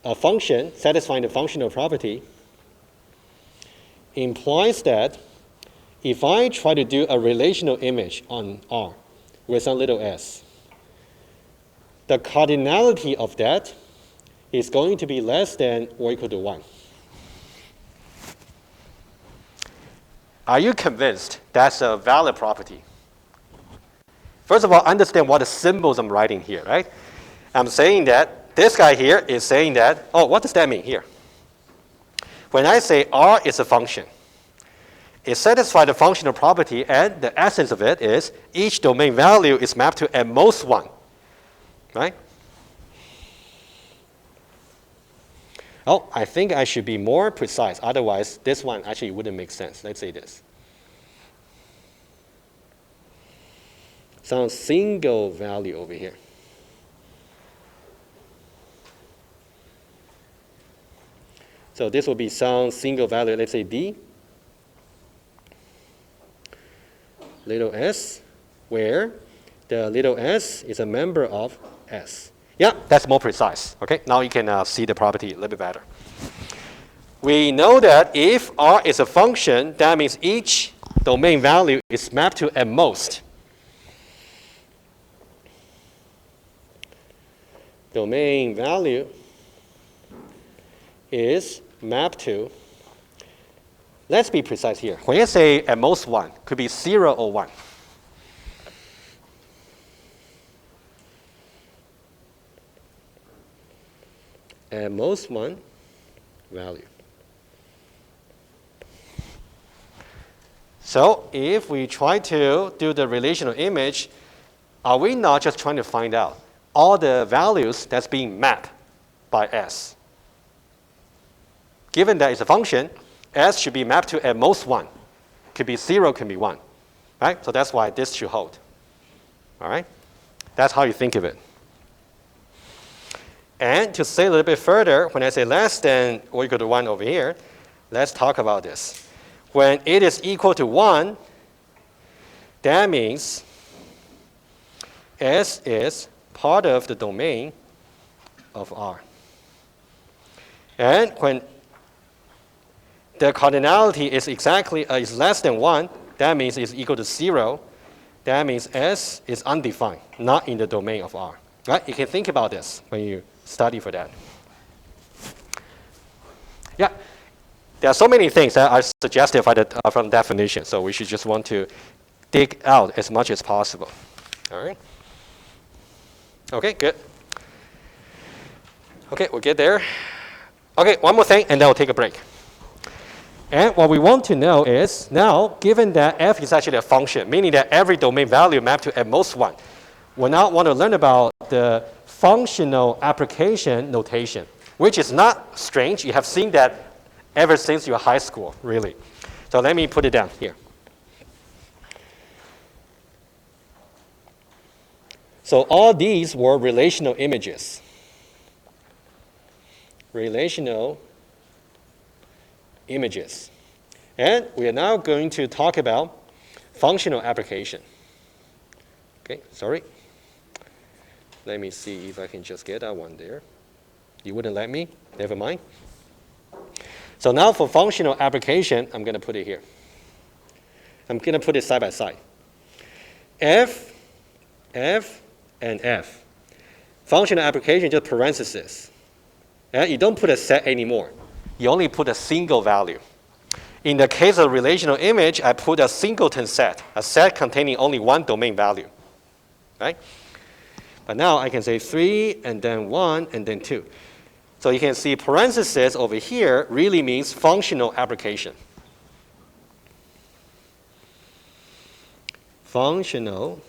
a function satisfying the functional property implies that if I try to do a relational image on R with some little s, the cardinality of that is going to be less than or equal to 1. Are you convinced that's a valid property? First of all, understand what the symbols I'm writing here, right? I'm saying that this guy here is saying that, oh, what does that mean here? When I say R is a function, it satisfies the functional property, and the essence of it is each domain value is mapped to at most 1, right? Oh, I think I should be more precise. Otherwise, this one actually wouldn't make sense. Let's say this. Some single value over here. So this will be some single value, let's say D, little s, where the little s is a member of S. Yeah, that's more precise. Okay, now you can see the property a little bit better. We know that if R is a function, that means each domain value is mapped to at most. Domain value is mapped to, let's be precise here. When you say at most 1, could be 0 or 1. At most 1 value. So if we try to do the relational image, are we not just trying to find out all the values that's being mapped by S? Given that it's a function, S should be mapped to at most 1. Could be 0, could be 1. right? So that's why this should hold. All right? That's how you think of it. And to say a little bit further, when I say less than or equal to 1 over here, let's talk about this. When it is equal to 1, that means S is part of the domain of R. And when the cardinality is is less than 1, that means it's equal to 0. That means S is undefined, not in the domain of R. Right? You can think about this when you study for that. Yeah, there are so many things that are suggested from definition, so we should just want to dig out as much as possible. All right? Okay, good. Okay, we'll get there. Okay, one more thing, and then we'll take a break. And what we want to know is, now, given that f is actually a function, meaning that every domain value mapped to at most 1, we now want to learn about the functional application notation, which is not strange. You have seen that ever since your high school, really. So let me put it down here. So all these were relational images. Relational images. And we are now going to talk about functional application. Okay, sorry. Let me see if I can just get that one there. You wouldn't let me? Never mind. So now for functional application, I'm going to put it here. I'm going to put it side by side. F, and F. Functional application, just parentheses. And you don't put a set anymore. You only put a single value. In the case of relational image, I put a singleton set, a set containing only one domain value. Right? But now I can say 3, and then 1, and then 2. So you can see parentheses over here really means functional application. Functional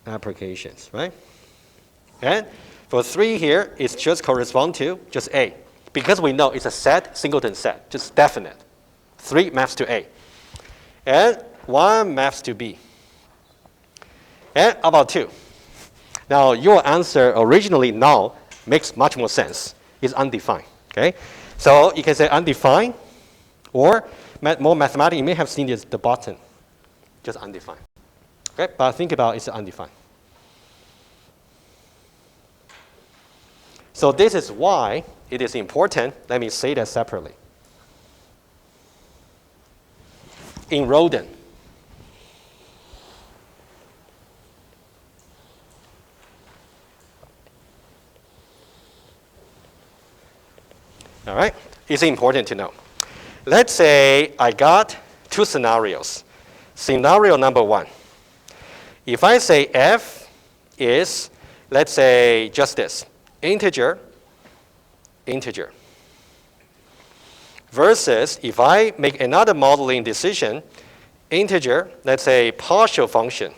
applications, right? And for 3 here, it just corresponds to just A. Because we know it's a set, singleton set, just definite. 3 maps to A. And 1 maps to B. And how about 2? Now, your answer originally now makes much more sense. It's undefined, okay? So you can say undefined, or more mathematically, you may have seen this, the bottom, just undefined. Okay, but think about it's undefined. So this is why it is important. Let me say that separately. In rodent, all right, it's important to know. Let's say I got 2 scenarios. Scenario number 1. If I say f is, let's say, just this, integer, versus if I make another modeling decision, integer, let's say partial function,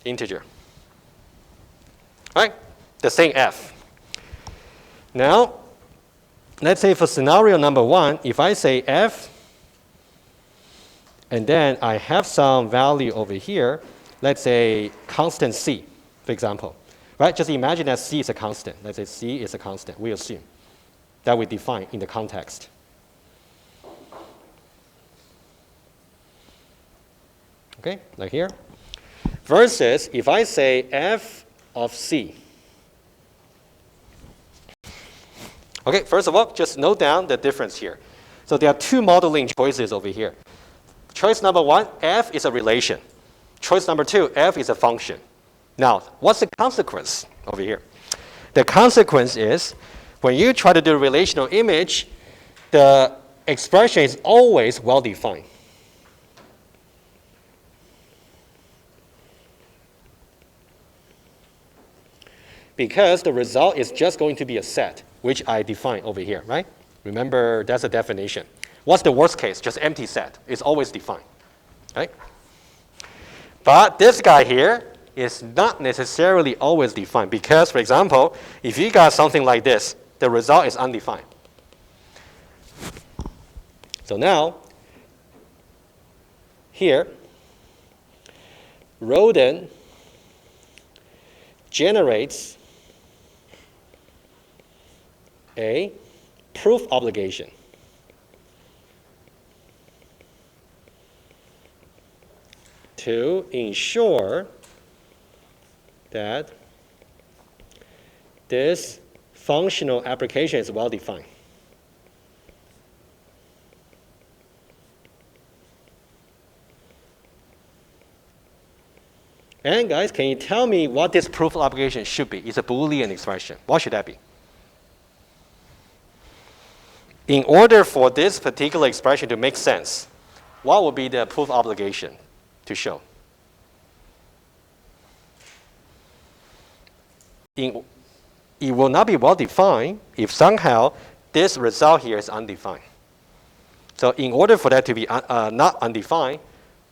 integer. Right? The same f. Now, let's say for scenario number 1, if I say f, and then I have some value over here, let's say constant c, for example. Right? Just imagine that c is a constant. Let's say c is a constant. We assume that we define in the context. Okay, like here. Versus if I say f of c. Okay, first of all, just note down the difference here. So there are 2 modeling choices over here. Choice number 1, f is a relation. Choice number 2, f is a function. Now, what's the consequence over here? The consequence is when you try to do a relational image, the expression is always well-defined. Because the result is just going to be a set, which I define over here, right? Remember, that's a definition. What's the worst case? Just empty set. It's always defined, right? But this guy here is not necessarily always defined because, for example, if you got something like this, the result is undefined. So now, here, rodent generates a proof obligation. To ensure that this functional application is well defined. And guys, can you tell me what this proof obligation should be? It's a Boolean expression. What should that be? In order for this particular expression to make sense, what would be the proof obligation to show? It will not be well defined if somehow this result here is undefined. So in order for that to be not undefined,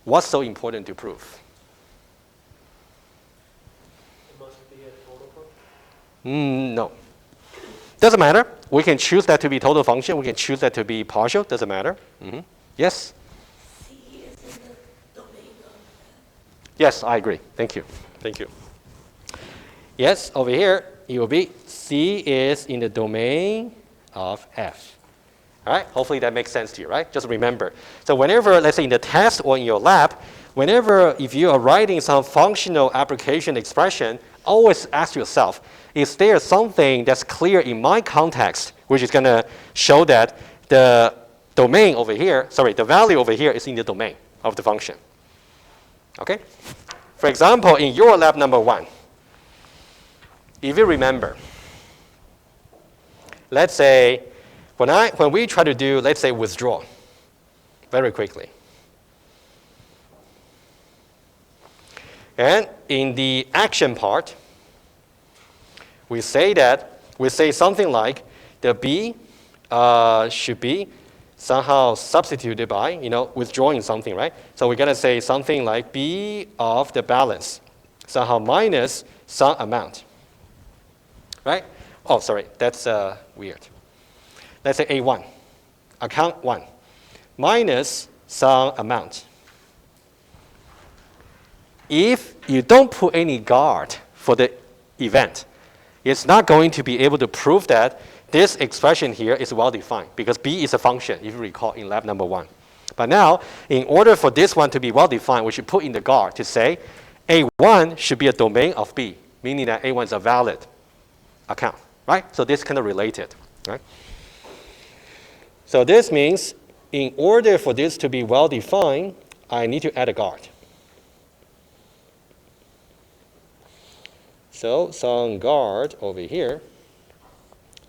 what's so important to prove? It must be a total function? No. Doesn't matter. We can choose that to be total function. We can choose that to be partial. Doesn't matter. Yes? C is in the domain of Yes, I agree. Thank you. Thank you. Yes, over here, it will be C is in the domain of F. All right? Hopefully that makes sense to you, right? Just remember. So whenever, let's say in the test or in your lab, whenever if you are writing some functional application expression, always ask yourself, is there something that's clear in my context, which is going to show that the domain over here, sorry, the value over here is in the domain of the function. Okay? For example, in your lab number 1, if you remember, let's say when we try to do, let's say, withdraw very quickly. And in the action part, we say something like the B should be somehow substituted by, withdrawing something, right? So we're going to say something like B of the balance, somehow minus some amount, right? Oh, sorry, that's weird. Let's say A1, account 1, minus some amount. If you don't put any guard for the event, it's not going to be able to prove that this expression here is well defined because B is a function, if you recall in lab number 1. But now, in order for this one to be well defined, we should put in the guard to say A1 should be a domain of B, meaning that A1 is a valid account, right? So this is kind of related, right? So this means in order for this to be well defined, I need to add a guard. So some guard over here,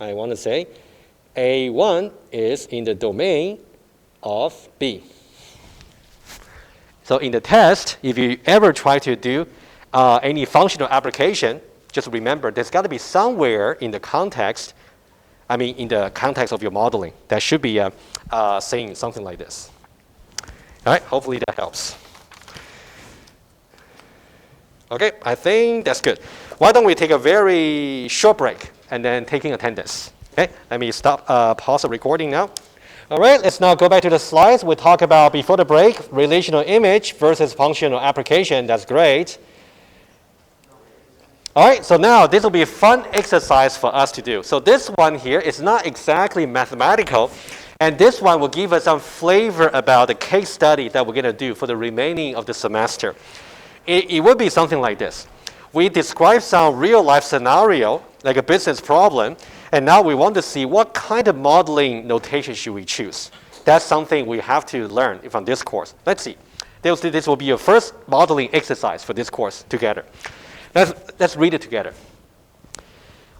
I want to say A1 is in the domain of B. So in the test, if you ever try to do any functional application, just remember there's got to be somewhere in the context, in the context of your modeling, that should be saying something like this. All right, hopefully that helps. Okay, I think that's good. Why don't we take a very short break and then taking attendance. Okay, let me pause the recording now. All right, let's now go back to the slides. We'll talk about, before the break, relational image versus functional application. That's great. All right, so now this will be a fun exercise for us to do. So this one here is not exactly mathematical, and this one will give us some flavor about the case study that we're going to do for the remaining of the semester. It would be something like this. We describe some real-life scenario, like a business problem, and now we want to see what kind of modeling notation should we choose. That's something we have to learn from this course. Let's see. This will be your first modeling exercise for this course together. Let's read it together.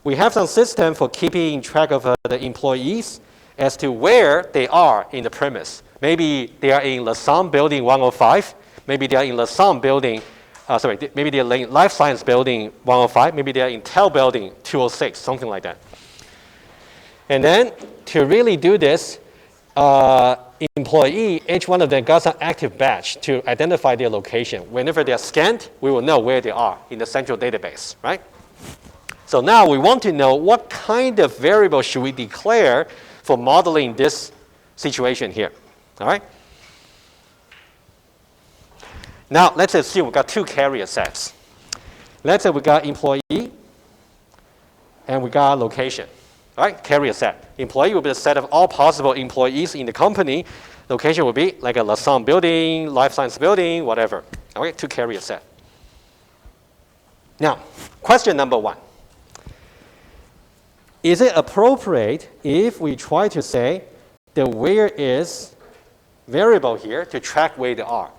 We have some system for keeping track of the employees as to where they are in the premise. Maybe they are in LaSalle Building 105. Maybe they are in LaSalle Building maybe they're in Life Science Building 105, maybe they're in Tel Building 206, something like that. And then to really do this, employee, each one of them got some active badge to identify their location. Whenever they're scanned, we will know where they are in the central database, right? So now we want to know what kind of variable should we declare for modeling this situation here. All right? Now, let's assume we've got two carrier sets. Let's say we got employee and we got location. All right, carrier set. Employee will be the set of all possible employees in the company. Location will be like a Lausanne building, life science building, whatever. All right, two carrier set. Now, question number one. Is it appropriate if we try to say the where is variable here to track where they are?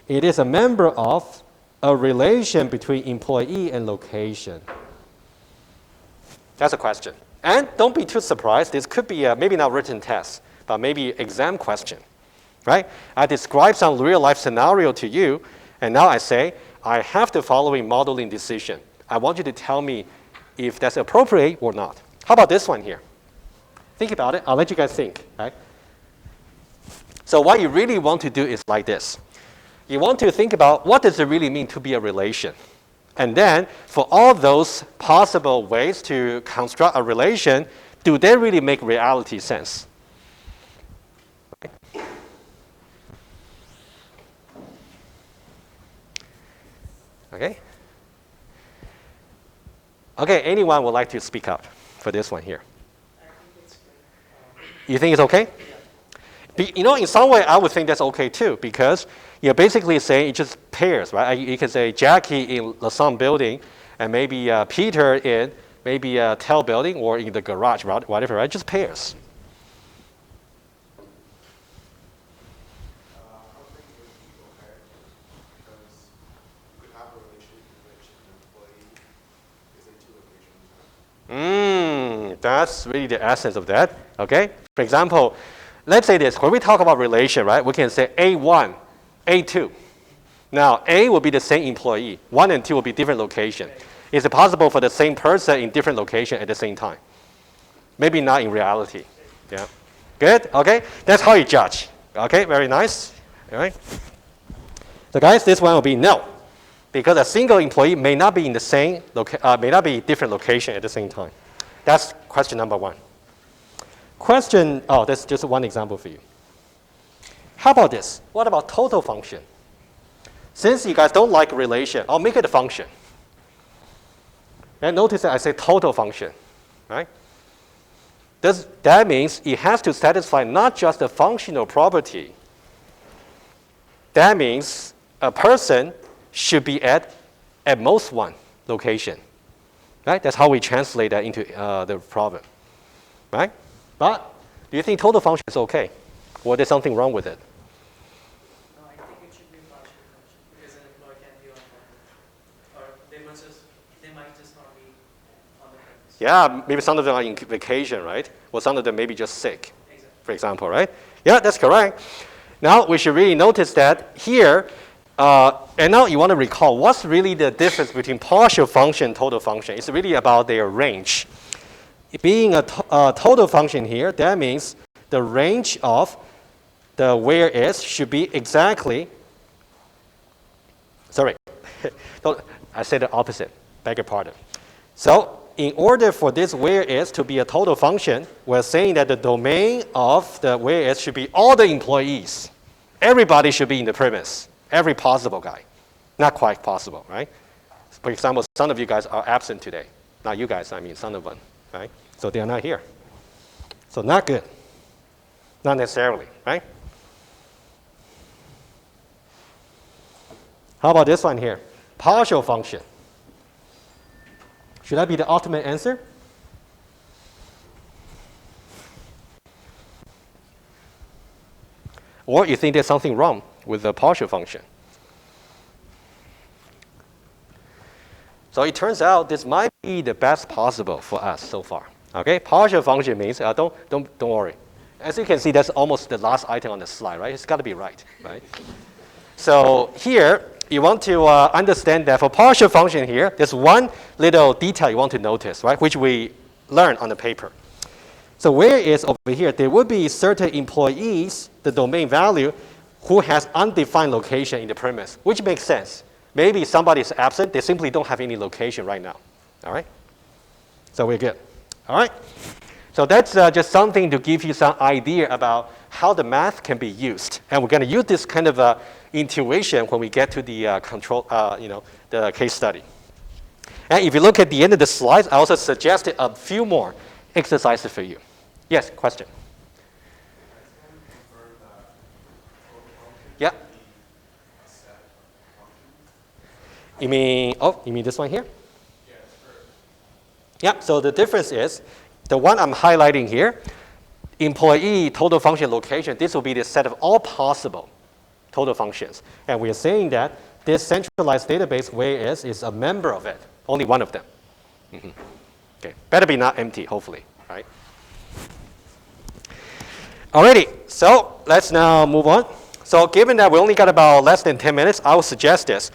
It is a member of a relation between employee and location. That's a question. And don't be too surprised. This could be maybe not written test, but maybe exam question, right? I describe some real life scenario to you, and now I say, I have the following modeling decision. I want you to tell me if that's appropriate or not. How about this one here? Think about it. I'll let you guys think, right? So what you really want to do is like this. You want to think about what does it really mean to be a relation? And then for all those possible ways to construct a relation, do they really make reality sense? Okay? Okay, anyone would like to speak up for this one here? I think it's good. You think it's okay? You know, in some way, I would think that's okay too, because you're basically saying it's just pairs, right? You can say Jackie in Lausanne building, and maybe Peter in maybe Tell building or in the garage, whatever, right? Just pairs. I don't think it would be okay because you could have a relationship in which an employee is in two locations. That's really the essence of that, okay? For example, let's say this. When we talk about relation, right, we can say A1, A2. Now, A will be the same employee. 1 and 2 will be different location. Is it possible for the same person in different location at the same time? Maybe not in reality. Yeah. Good? Okay? That's how you judge. Okay? Very nice. All right? So guys, this one will be no. Because a single employee may not be in the same may not be different location at the same time. That's question number one. That's just one example for you. How about this? What about total function? Since you guys don't like relation, I'll make it a function. And notice that I say total function, right? That means it has to satisfy not just the functional property. That means a person should be at most one location, right? That's how we translate that into the problem, right? But do you think total function is okay? Or there's something wrong with it? No, I think it should be a partial function because an employee can be on call. Or they might just not be on the premise. Yeah, maybe some of them are in vacation, right? Or some of them may be just sick, Exactly. for example, right? Yeah, that's correct. Now we should really notice that here, and now you want to recall what's really the difference between partial function and total function. It's really about their range. Being a total function here, that means the range of the where is should be exactly, sorry, I said the opposite, beg your pardon. So in order for this where is to be a total function, we're saying that the domain of the where is should be all the employees. Everybody should be in the premise, every possible guy. Not quite possible, right? For example, some of you guys are absent today. Not you guys, I mean some of them. Right? So they are not here. So not good. Not necessarily, right? How about this one here? Partial function. Should that be the ultimate answer? Or you think there's something wrong with the partial function? So it turns out this might be the best possible for us so far. Okay, partial function means don't worry. As you can see, that's almost the last item on the slide, right? It's got to be right? So here you want to understand that for partial function here, there's one little detail you want to notice, right? Which we learned on the paper. So where is over here? There would be certain employees, the domain value, who has undefined location in the premise, which makes sense. Maybe somebody is absent, they simply don't have any location right now. All right? So we're good. All right? So that's just something to give you some idea about how the math can be used. And we're going to use this kind of intuition when we get to the the case study. And if you look at the end of the slides, I also suggested a few more exercises for you. Yes, question? Yeah. You mean this one here? Yeah, so the difference is, the one I'm highlighting here, employee total function location, this will be the set of all possible total functions. And we are saying that this centralized database where is a member of it, only one of them. Okay, better be not empty, hopefully, right? Alrighty, so let's now move on. So given that we only got about less than 10 minutes, I will suggest this.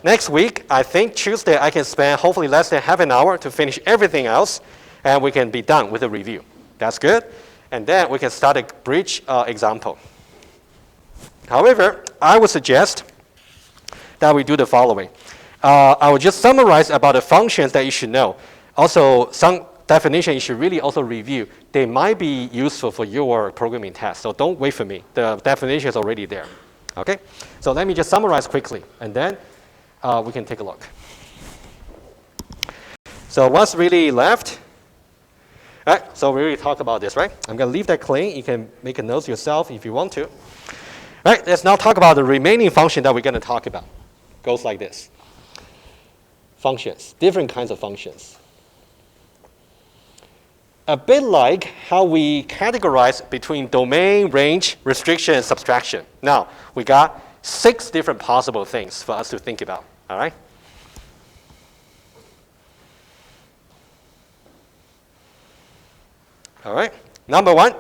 Next week, I think Tuesday, I can spend hopefully less than half an hour to finish everything else, and we can be done with the review. That's good. And then we can start a bridge example. However, I would suggest that we do the following. I will just summarize about the functions that you should know. Also, some definition you should really also review. They might be useful for your programming test, so don't wait for me. The definition is already there. Okay? So let me just summarize quickly, and then we can take a look. So what's really left? All right, so we already talked about this, right? I'm going to leave that clean. You can make a note yourself if you want to. All right, let's now talk about the remaining function that we're going to talk about. Goes like this. Functions, different kinds of functions. A bit like how we categorize between domain, range, restriction, and subtraction. Now, we got 6 different possible things for us to think about, all right? All right, number 1,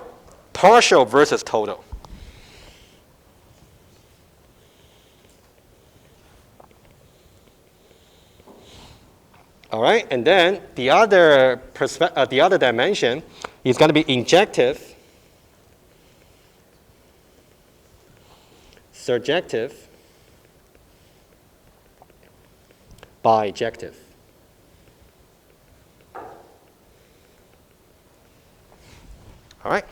partial versus total. All right, and then the other dimension is going to be injective, surjective, bijective. All right.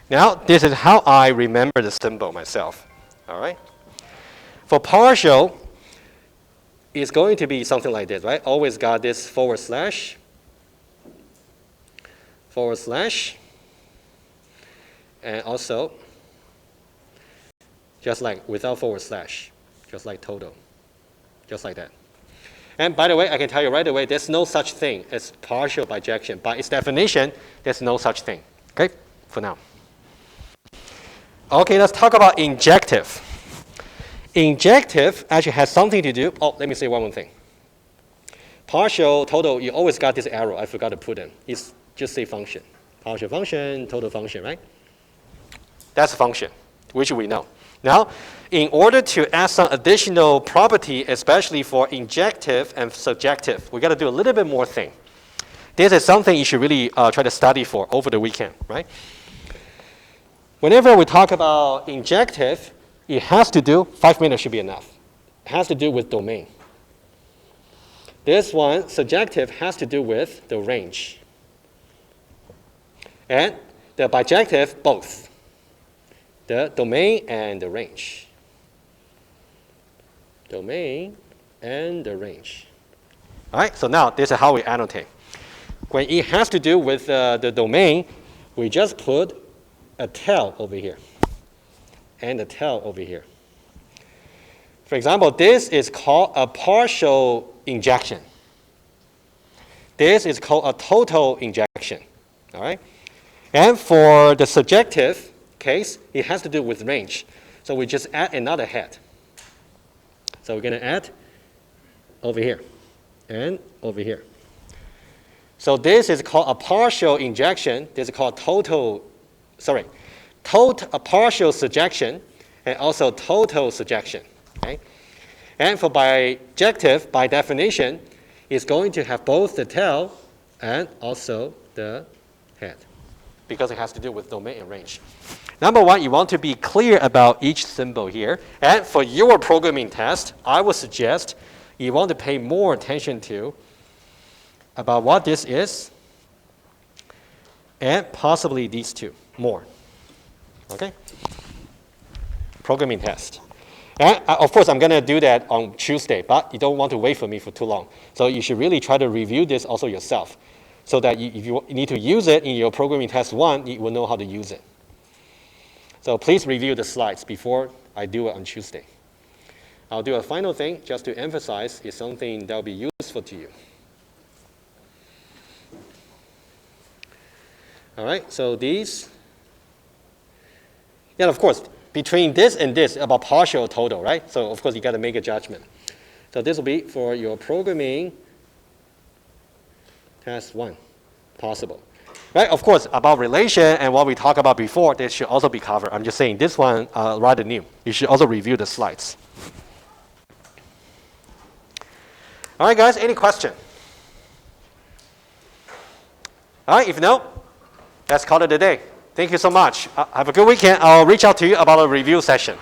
Now, this is how I remember the symbol myself. All right. For partial, it's going to be something like this, right? Always got this forward slash, and also just like without forward slash, just like total, just like that. And by the way, I can tell you right away, there's no such thing as partial bijection. By its definition, there's no such thing. Okay, for now. Okay, let's talk about injective. Injective actually has something to do, let me say one more thing. Partial, total, you always got this arrow, I forgot to put in. It's just say function. Partial function, total function, right? That's a function, which we know. Now, in order to add some additional property, especially for injective and surjective, we got to do a little bit more thing. This is something you should really try to study for over the weekend, right? Whenever we talk about injective, it has to do, 5 minutes should be enough. It has to do with domain. This one, surjective, has to do with the range. And the bijective, both. The domain and the range. Domain and the range. All right, so now this is how we annotate. When it has to do with the domain, we just put a tail over here and a tail over here. For example, this is called a partial injection. This is called a total injection. All right? And for the surjective case, it has to do with range. So we just add another head. So we're going to add over here and over here. So this is called a partial injection. This is called a partial surjection and also total surjection. Okay? And for bijective, by definition, it's going to have both the tail and also the head because it has to do with domain and range. Number 1, you want to be clear about each symbol here. And for your programming test, I would suggest you want to pay more attention to about what this is and possibly these two more. Okay? Programming test. And of course, I'm going to do that on Tuesday, but you don't want to wait for me for too long. So you should really try to review this also yourself, so that if you need to use it in your programming test 1, you will know how to use it. So please review the slides before I do it on Tuesday. I'll do a final thing just to emphasize is something that will be useful to you. All right, so these. Yeah, of course, between this and this, about partial or total, right? So of course, you got to make a judgment. So this will be for your programming test 1, possible. Right, of course, about relation and what we talked about before, this should also be covered. I'm just saying this one rather new. You should also review the slides. All right, guys, any question? All right, if no, let's call it a day. Thank you so much. Have a good weekend. I'll reach out to you about a review session.